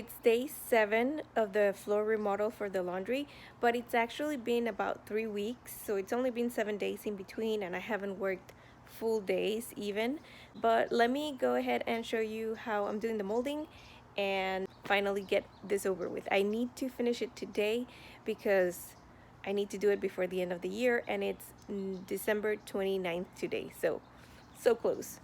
It's day 7 of the floor remodel for the laundry, but it's actually been about 3 weeks, so it's only been 7 days in between, and I haven't worked full days even. But let me go ahead and show you how I'm doing the molding and finally get this over with. I need to finish it today because I need to do it before the end of the year, and it's December 29th today, so close.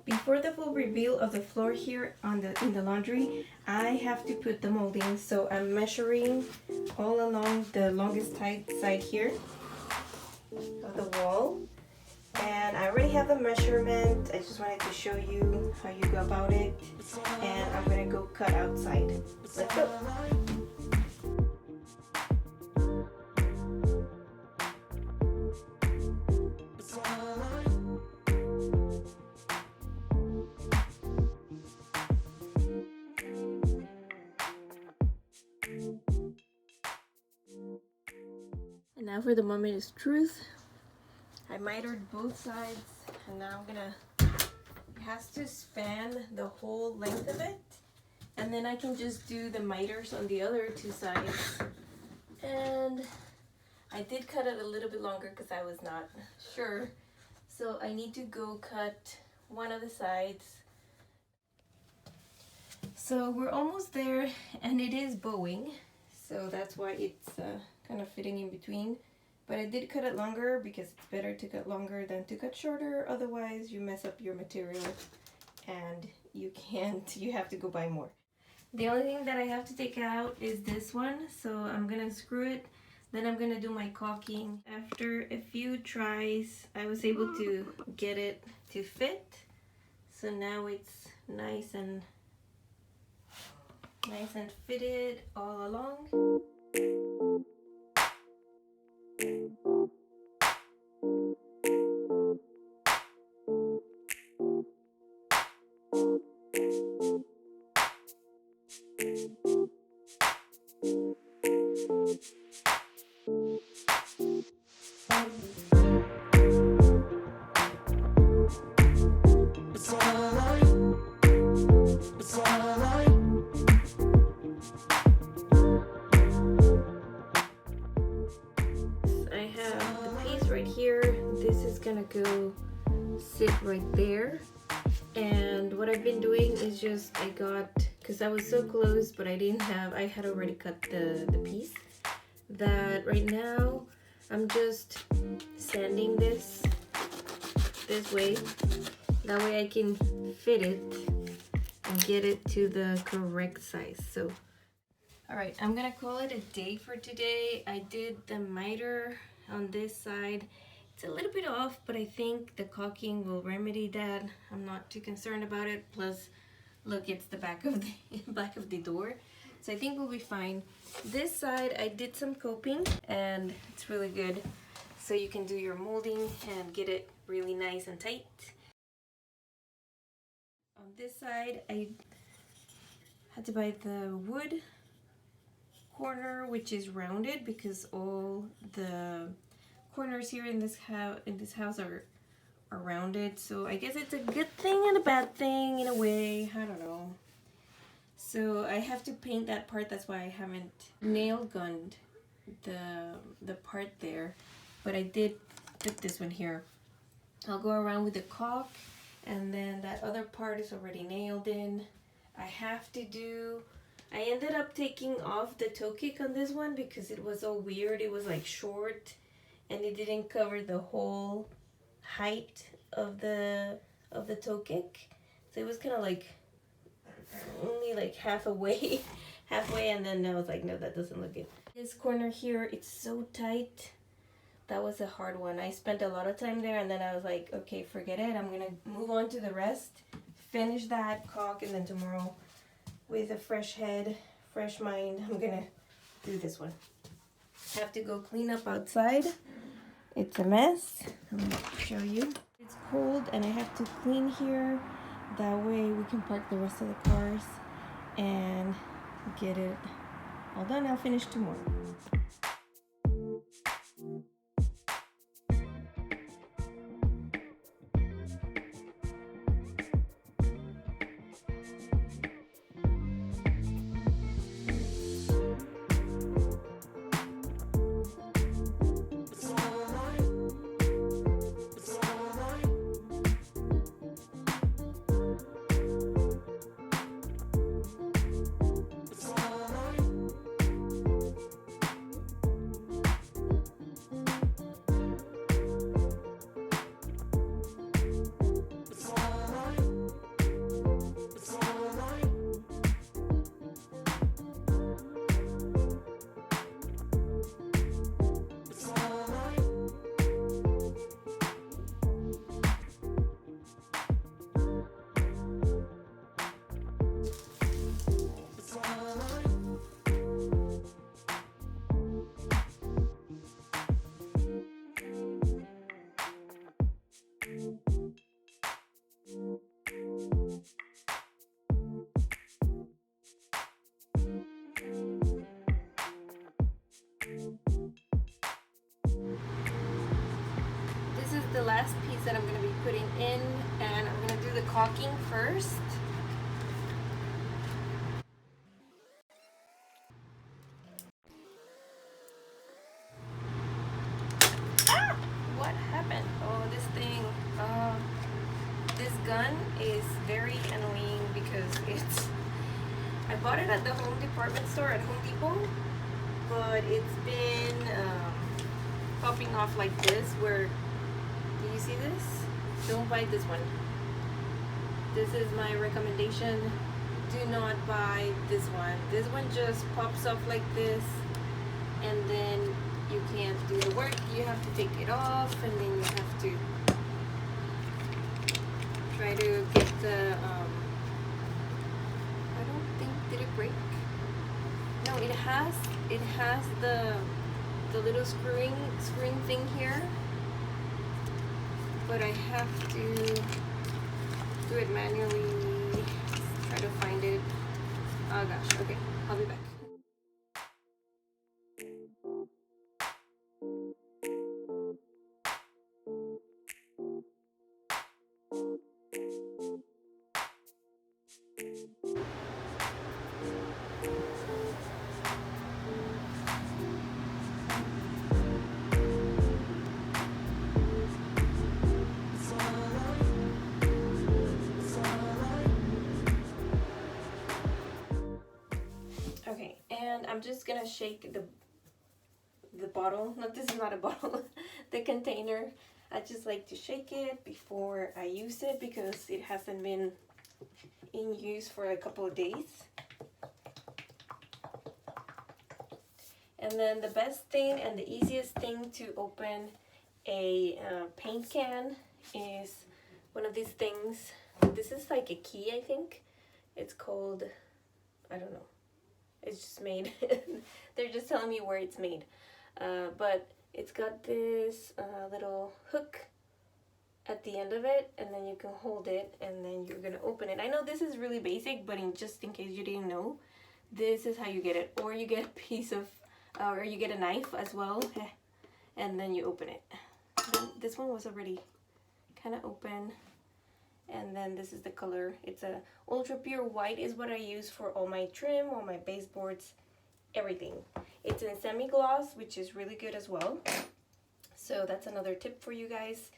Before the full reveal of the floor here in the laundry, I have to put the molding. So I'm measuring all along the longest side here of the wall. And I already have the measurement. I just wanted to show you how you go about it. And I'm gonna go cut outside. Let's go. And now for the moment is truth. I mitered both sides, and now it has to span the whole length of it, and then I can just do the miters on the other two sides. And I did cut it a little bit longer because I was not sure, so I need to go cut one of the sides. So we're almost there, and it is bowing, so that's why it's kind of fitting in between. But I did cut it longer because it's better to cut longer than to cut shorter. Otherwise, you mess up your material and you have to go buy more. The only thing that I have to take out is this one. So I'm gonna screw it. Then I'm gonna do my caulking. After a few tries, I was able to get it to fit. So now it's nice and fitted all along. I have the piece right here. This is gonna go sit right there. And what I've been doing is just because I was so close, but I had already cut the piece, that right now I'm just sanding this way. That way I can fit it and get it to the correct size. So alright, I'm gonna call it a day for today. I did the miter on this side. It's a little bit off, but I think the caulking will remedy that. I'm not too concerned about it. Plus, look, it's the back of the door. So I think we'll be fine. This side, I did some coping, and it's really good. So you can do your molding and get it really nice and tight. On this side, I had to buy the wood corner, which is rounded because all the corners here in this house are rounded. So I guess it's a good thing and a bad thing in a way. I don't know. So I have to paint that part. That's why I haven't nail gunned the part there. But I did put this one here. I'll go around with the caulk, and then that other part is already nailed in. I ended up taking off the toe kick on this one because it was all weird. It was like short, and it didn't cover the whole height of the toe kick. So it was kind of like only like halfway, and then I was like, no, that doesn't look good. This corner here, it's so tight. That was a hard one. I spent a lot of time there, and then I was like, okay, forget it. I'm gonna move on to the rest, finish that caulk, and then tomorrow, with a fresh head, fresh mind, I'm gonna do this one. Have to go clean up outside. It's a mess. I'm gonna show you. It's cold, and I have to clean here. That way we can park the rest of the cars and get it all done. I'll finish tomorrow. piece that I'm going to be putting in, and I'm going to do the caulking first. Ah! What happened? Oh, this thing. This gun is very annoying because I bought it at the Home Department store at Home Depot, but it's been popping off like this. Where, do you see this? Don't buy this one. This is my recommendation. Do not buy this one. This one just pops off like this, and then you can't do the work. You have to take it off, and then you have to try to get the I don't think, did it break? No, it has the little screwing thing here, but I have to do it manually. Try to find it. Oh gosh, okay, I'll be back. Okay, and I'm just gonna shake the bottle. No, this is not a bottle. The container. I just like to shake it before I use it because it hasn't been in use for a couple of days. And then the best thing and the easiest thing to open a paint can is one of these things. This is like a key, I think. It's called, I don't know. It's just made. They're just telling me where it's made. But it's got this little hook at the end of it, and then you can hold it, and then you're gonna open it. I know this is really basic, but just in case you didn't know, this is how you get it. Or you get a piece of, or you get a knife as well, and then you open it. This one was already kind of open. And then this is the color. It's a ultra pure white is what I use for all my trim, all my baseboards, everything. It's in semi-gloss, which is really good as well. So that's another tip for you guys.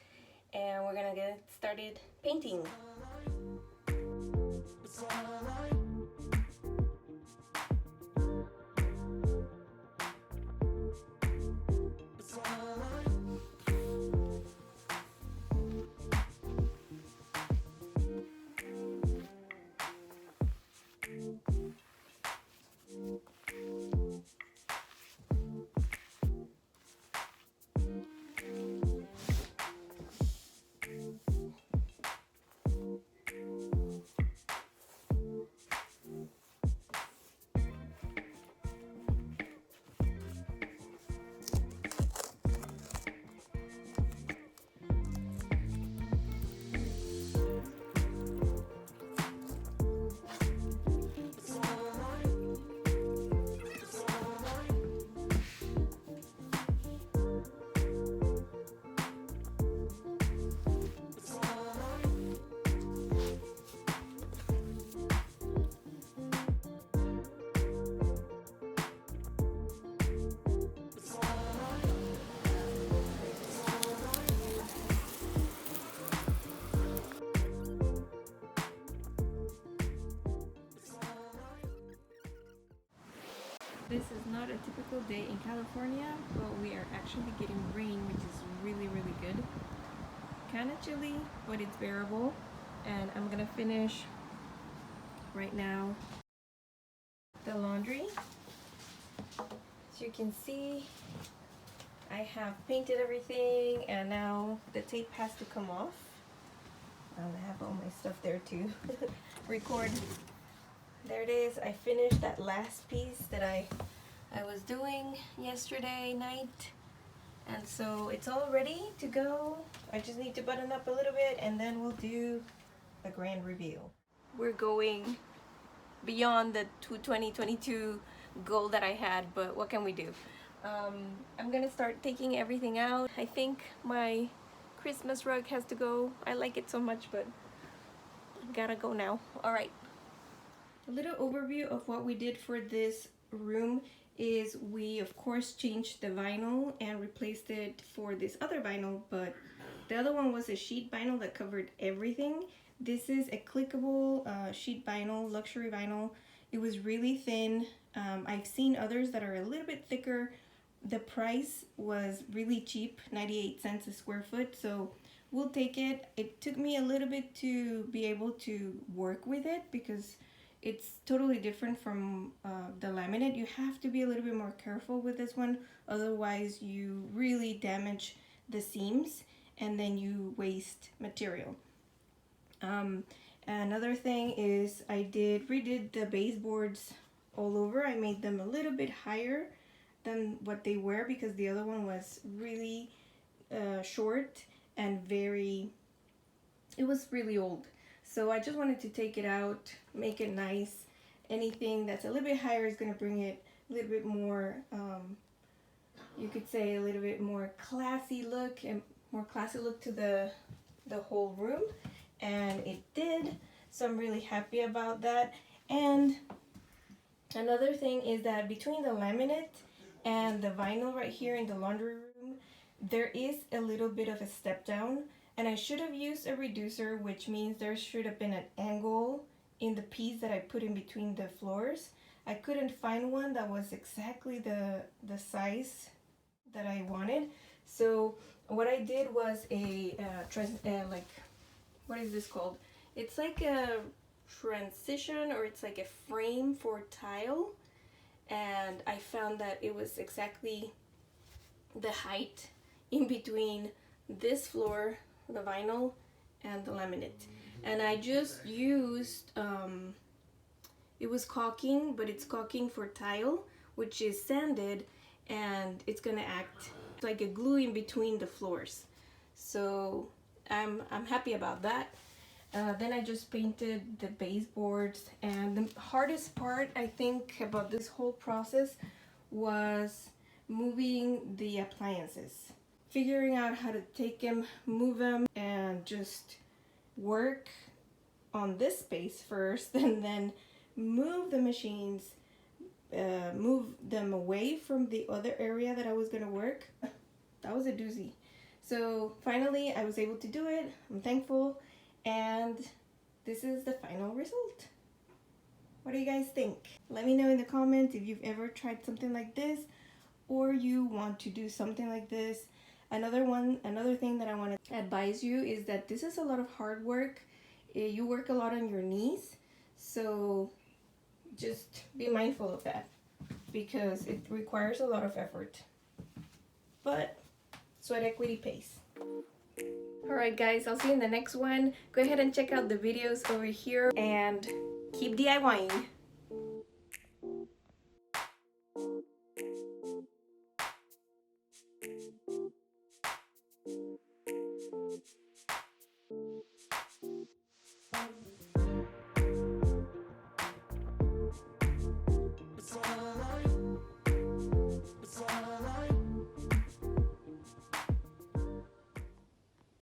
And we're gonna get started painting. This is not a typical day in California, but we are actually getting rain, which is really, really good. Kind of chilly, but it's bearable. And I'm gonna finish right now the laundry. As you can see, I have painted everything, and now the tape has to come off. I have all my stuff there too. Record. There it is. I finished that last piece that I was doing yesterday night, and so it's all ready to go. I just need to button up a little bit, and then we'll do a grand reveal. We're going beyond the 2022 goal that I had, but what can we do? I'm gonna start taking everything out. I think my Christmas rug has to go. I like it so much, but gotta go now. All right. A little overview of what we did for this room is we of course changed the vinyl and replaced it for this other vinyl, but the other one was a sheet vinyl that covered everything. This is a clickable sheet vinyl, luxury vinyl. It was really thin. I've seen others that are a little bit thicker. The price was really cheap, 98 cents a square foot, so we'll take it. It took me a little bit to be able to work with it because it's totally different from the laminate. You have to be a little bit more careful with this one, otherwise you really damage the seams and then you waste material. Another thing is I redid the baseboards all over. I made them a little bit higher than what they were because the other one was really short and it was really old. So I just wanted to take it out, make it nice. Anything that's a little bit higher is going to bring it a little bit more, you could say a little bit more classy look and more classy look to the whole room. And it did, so I'm really happy about that. And another thing is that between the laminate and the vinyl right here in the laundry room, there is a little bit of a step down. And I should have used a reducer, which means there should have been an angle in the piece that I put in between the floors. I couldn't find one that was exactly the size that I wanted. So what I did was like, what is this called? It's like a transition, or it's like a frame for tile. And I found that it was exactly the height in between this floor, the vinyl, and the laminate. And I just used it was caulking, but it's caulking for tile, which is sanded, and it's gonna act like a glue in between the floors. So I'm happy about that. Then I just painted the baseboards, and the hardest part I think about this whole process was moving the appliances. Figuring out how to take them, move them, and just work on this space first, and then move the machines, move them away from the other area that I was gonna work. That was a doozy. So finally I was able to do it. I'm thankful, and this is the final result. What do you guys think? Let me know in the comments if you've ever tried something like this or you want to do something like this. Another thing that I want to advise you is that this is a lot of hard work. You work a lot on your knees, so just be mindful of that because it requires a lot of effort. But sweat equity pays. Alright guys, I'll see you in the next one. Go ahead and check out the videos over here and keep DIYing.